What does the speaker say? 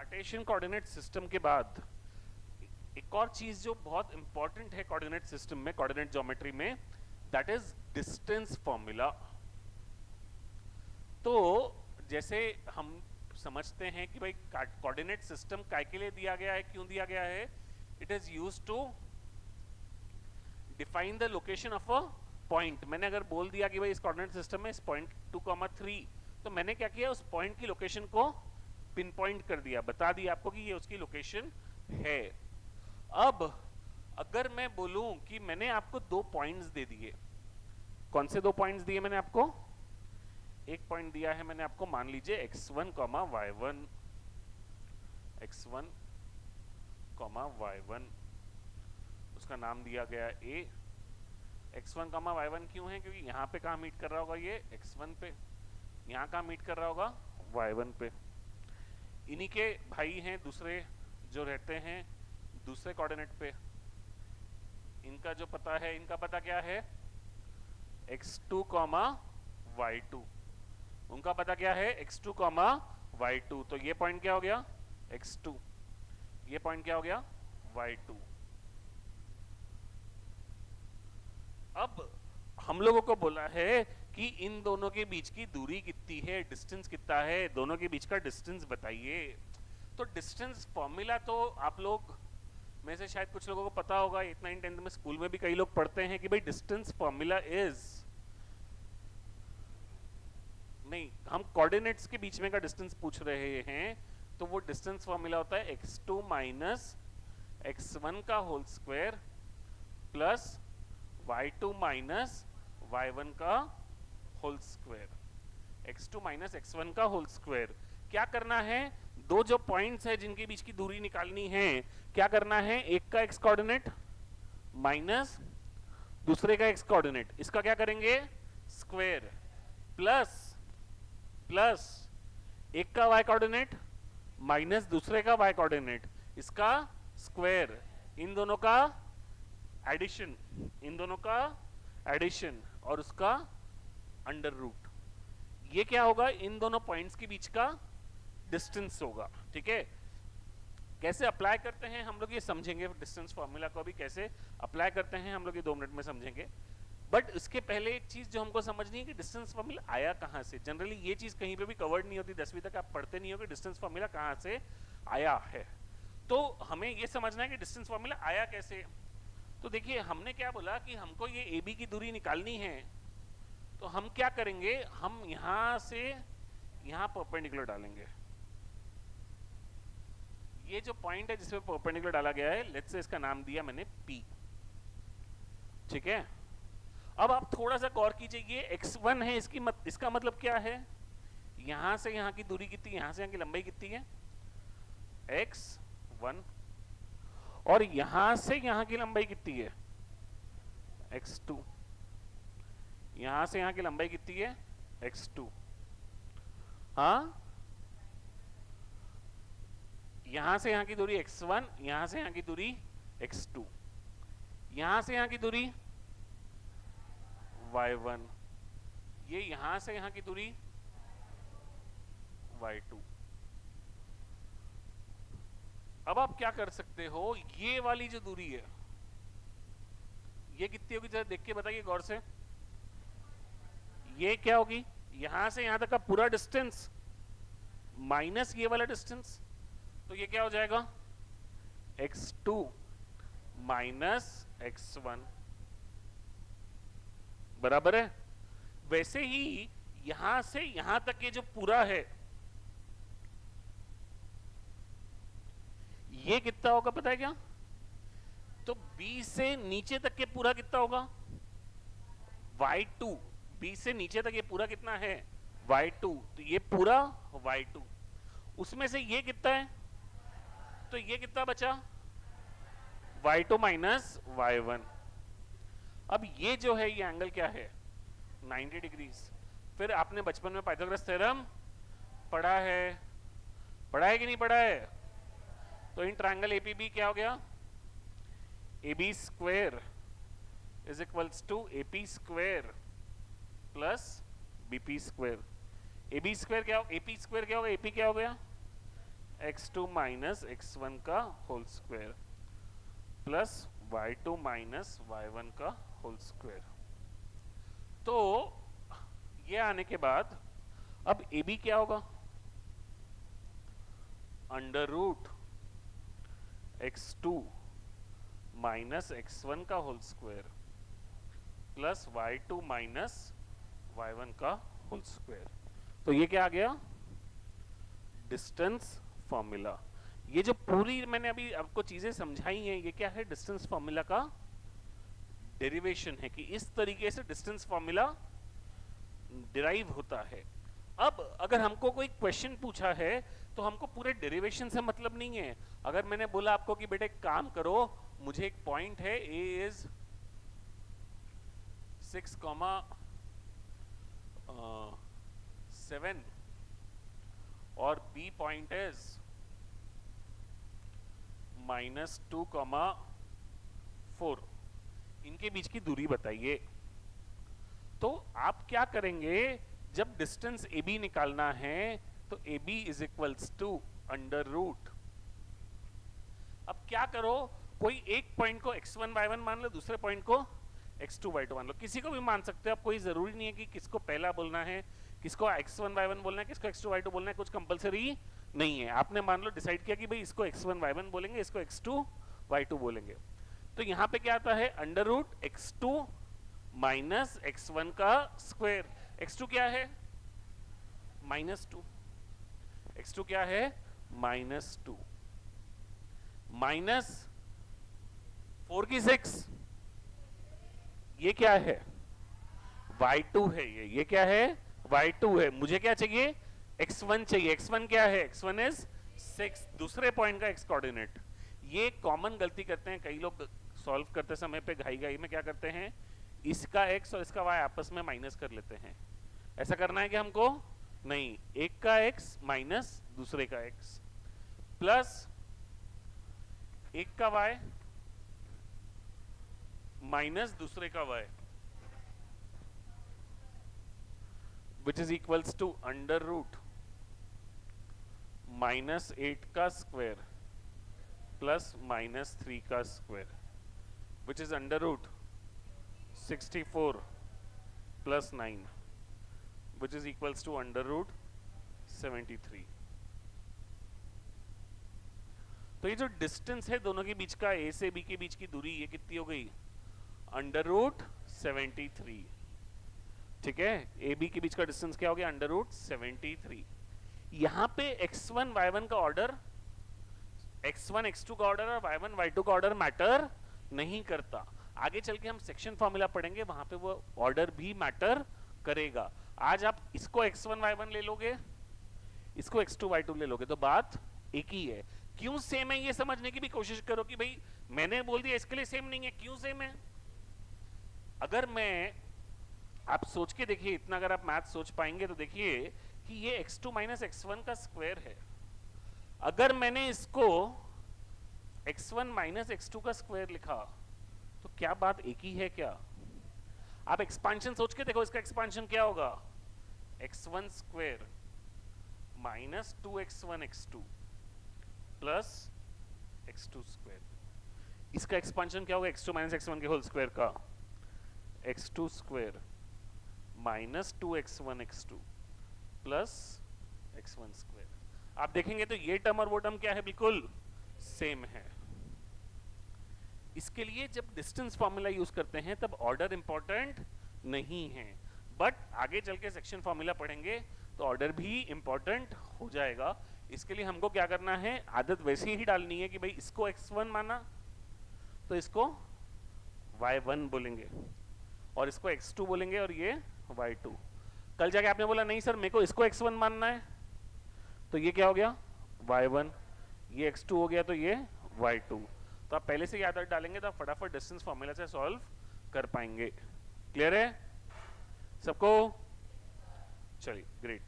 Cartesian coordinate system के बाद एक और चीज जो बहुत इंपॉर्टेंट है कोऑर्डिनेट सिस्टम में, कोऑर्डिनेट ज्योमेट्री में, दैट इज डिस्टेंस फॉर्मूला। तो जैसे हम समझते हैं कि भाई कोऑर्डिनेट सिस्टम काय के लिए दिया गया है, क्यों दिया गया है? It is used to define the location of a point. मैंने अगर बोल दिया कि भाई इस कोऑर्डिनेट सिस्टम में इस पॉइंट 2,3, तो मैंने क्या किया, उस पॉइंट की लोकेशन को पिन पॉइंट कर दिया, बता दिया आपको कि ये उसकी लोकेशन है। अब अगर मैं बोलूं कि मैंने आपको दो पॉइंट्स दे दिए, कौन से दो पॉइंट्स दिए मैंने आपको? एक पॉइंट दिया है मैंने आपको, मान लीजिए x1, y1, x1, y1, उसका नाम दिया गया a। x1, y1 क्यों है? क्योंकि यहाँ पे कहाँ मीट कर रहा होगा ये? x1 पे। यहाँ कहाँ मीट कर रहा होगा? y1 पे। इन्हीं के भाई हैं दूसरे जो रहते हैं दूसरे कोऑर्डिनेट पे, इनका जो पता है, इनका पता क्या है? x2, y2। उनका पता क्या है? x2, y2। तो ये पॉइंट क्या हो गया? x2। ये पॉइंट क्या हो गया? y2। अब हम लोगों को बोला है कि इन दोनों के बीच की दूरी कितनी है, डिस्टेंस कितना है, दोनों के बीच का डिस्टेंस बताइए। तो डिस्टेंस फॉर्मूला तो आप लोग में से शायद कुछ लोगों को पता होगा, 8, 9, 10 में स्कूल में भी कई लोग पढ़ते हैं कि भाई डिस्टेंस फॉर्मूला इज, नहीं, हम कोऑर्डिनेट्स के बीच में का डिस्टेंस पूछ रहे हैं, तो वो डिस्टेंस फॉर्मूला होता है x2 माइनस x1 का whole square plus y2 minus y1 का whole square. x2 minus x1 का होल स्क्वायर। क्या करना है? दो जो पॉइंट्स है जिनके बीच की दूरी निकालनी है, क्या करना है? एक का x कोऑर्डिनेट माइनस दूसरे का x कोऑर्डिनेट, इसका क्या करेंगे? स्क्वायर, प्लस प्लस एक का y कोऑर्डिनेट माइनस दूसरे का y कोऑर्डिनेट, इसका स्क्वायर, इन दोनों का एडिशन, इन दोनों का एडिशन और उसका अंडर रूट। ये क्या होगा? इन दोनों पॉइंट्स के बीच का डिस्टेंस होगा। ठीक है, कैसे अप्लाई करते हैं हम लोग ये समझेंगे, डिस्टेंस फॉर्मूला को भी कैसे अप्लाई करते हैं हम लोग ये 2 मिनट में समझेंगे। बट इसके पहले एक चीज जो हमको समझनी है कि डिस्टेंस फॉर्मूला आया कहां से। जनरली ये चीज कहीं पे भी कवर्ड नहीं होती, 10वीं तक आप पढ़ते नहीं हो कि डिस्टेंस फॉर्मूला कहां से आया है। तो हमें ये समझना है कि डिस्टेंस फॉर्मूला आया कैसे। तो देखिए, हमने क्या बोला कि हमको ये ए बी की दूरी निकालनी है, तो हम क्या करेंगे? हम यहां से यहां परपेंडिकुलर डालेंगे। ये जो पॉइंट है जिसमें परपेंडिकुलर डाला गया है, लेट्स से इसका नाम दिया मैंने P। ठीक है, अब आप थोड़ा सा गौर कीजिए, ये x1 है, इसका मतलब क्या है? यहां से यहां की दूरी कितनी, यहां से यहां की लंबाई कितनी है? x1। और यहां से यहां की लंबाई कितनी है? x2। यहां से यहां की लंबाई कितनी है? x2। हाँ, यहां से यहां की दूरी x1, यहां से यहां की दूरी x2, यहां से यहां की दूरी y1, ये यहां से यहां की दूरी y2। अब आप क्या कर सकते हो? ये वाली जो दूरी है, ये कितनी होगी जरा देख के बताइए गौर से। ये क्या होगी? यहां से यहां तक का पूरा डिस्टेंस माइनस ये वाला डिस्टेंस, तो ये क्या हो जाएगा? x2 माइनस x1 बराबर है। वैसे ही यहां से यहां तक ये जो पूरा है, ये कितना होगा पता है क्या? तो B से नीचे तक के पूरा कितना होगा? y2। B से नीचे तक ये पूरा कितना है? y2। तो ये पूरा y2, उसमें से ये कितना है? तो ये कितना बचा? y2 minus y1। अब ये जो है, ये एंगल क्या है? 90 डिग्रीज। फिर आपने बचपन में पाइथागोरस थ्योरम पढ़ा है, पढ़ा है कि नहीं पढ़ा है? तो इन ट्रायंगल एपीबी क्या हो गया? AB square is equals to AP square plus BP square. AB square क्या हो? AP स्क्वायर क्या होगा? AP क्या हो गया? x2 माइनस x1 का whole square plus y2 minus y1 का होल स्क्वायर। तो ये आने के बाद अब ए बी क्या होगा? Under root x2 minus x1 का whole square plus y2 minus y1 का होल स्क्वायर। तो ये क्या आ गया? Distance formula. ये जो पूरी मैंने अभी आपको चीजें समझाई हैं, ये क्या है? डिस्टेंस फॉर्मूला का डेरिवेशन है कि इस तरीके से डिस्टेंस फॉर्मूला डिराइव होता है। अब अगर हमको कोई क्वेश्चन पूछा है तो हमको पूरे डेरिवेशन से मतलब नहीं है। अगर मैंने बोला आपको कि बेटे काम करो, मुझे एक पॉइंट है ए इज 6,7 और बी पॉइंट इज -2,4, इनके बीच की दूरी बताइए। तो आप क्या करेंगे? जब डिस्टेंस ए बी निकालना है तो A B is equals to under root. अब क्या करो, कोई एक पॉइंट को x1 y1 मान लो, दूसरे पॉइंट को x2 y2 मान लो, किसी को भी मान सकते हो आप, कोई जरूरी नहीं है कि किसको पहला बोलना है, किसको x1 y1 बोलना है, किसको x2 y2 बोलना है, कुछ कंपलसरी नहीं है। आपने मान लो डिसाइड किया कि भाई इसको x1 y1 बोलेंगे, इसको x2 y2 बोलेंगे। तो यहाँ पे क्या आता है? Under root x2 minus x1 का स्क्वायर। x2 क्या है? -2। x2 क्या है? -2 माइनस 4 की 6, ये क्या है? y2 है। ये क्या है? y2 है। मुझे क्या चाहिए? x1 चाहिए। x1 क्या है? x1 इज 6, दूसरे पॉइंट का x कोऑर्डिनेट। ये कॉमन गलती करते हैं कई लोग, सॉल्व करते समय पे घाई में क्या करते हैं, इसका x और इसका y आपस में माइनस कर लेते हैं। ऐसा करना है कि हमको नहीं, एक का x माइनस दूसरे का x प्लस एक का y माइनस दूसरे का y, which is equals to under root -8 का स्क्वायर प्लस -3 का square, which is under root 64 plus 9, which is equals to under root 73। तो ये जो डिस्टेंस है दोनों के बीच का, ए से बी के बीच की दूरी, ये कितनी हो गई? Under root 73। ठीक है, ए बी के बीच का डिस्टेंस क्या हो गया? Under root 73। यहां पे x1 y1 का ऑर्डर, x1 x2 का ऑर्डर और y1 y2 का ऑर्डर मैटर नहीं करता। आगे चल के हम सेक्शन फॉर्मूला पढ़ेंगे, वहां पे वो ऑर्डर भी मैटर करेगा। आज आप इसको x1 y1 ले लोगे, इसको x2 y2 ले लोगे, तो बात एक ही है। क्यों सेम है ये समझने की भी कोशिश करो कि भाई मैंने बोल दिया इसके लिए सेम नहीं है, क्यों सेम है? अगर मैं, आप सोच के देखिए, इतना अगर आप मैथ सोच पाएंगे तो देखिए कि ये x2 माइनस x1 का स्क्वायर है। अगर मैंने इसको x1 माइनस x2 का स्क्वायर लिखा तो क्या बात एक ही है क्या? आप एक्सपांशन सोच के देखो, इसका एक्सपांशन क्या होगा? x1 square minus 2x1 x2 plus x2 square. इसका एक्सपांशन क्या होगा? x2 माइनस x1 के होल स्क्वायर का x2 square minus 2x1 x2 plus x1 square. आप देखेंगे तो ये टर्म और वो टर्म क्या है? बिल्कुल सेम है। इसके लिए जब डिस्टेंस फॉर्मूला यूज करते हैं तब ऑर्डर इंपॉर्टेंट नहीं है, बट आगे चल के सेक्शन फॉर्मूला पढ़ेंगे तो ऑर्डर भी इंपॉर्टेंट हो जाएगा। इसके लिए हमको क्या करना है? आदत वैसे ही डालनी है कि भाई इसको x1 माना तो इसको y1 बोलेंगे और इसको x2 बोलेंगे और ये y2। कल जाके आपने बोला नहीं सर मेरे को इसको x1 मानना है, तो ये क्या हो गया? y1, ये x2 हो गया तो ये y2। तो आप पहले से ही आदत डालेंगे तो आप फटाफट डिस्टेंस फॉर्मूला से सॉल्व कर पाएंगे। क्लियर है सबको? चलिए, ग्रेट।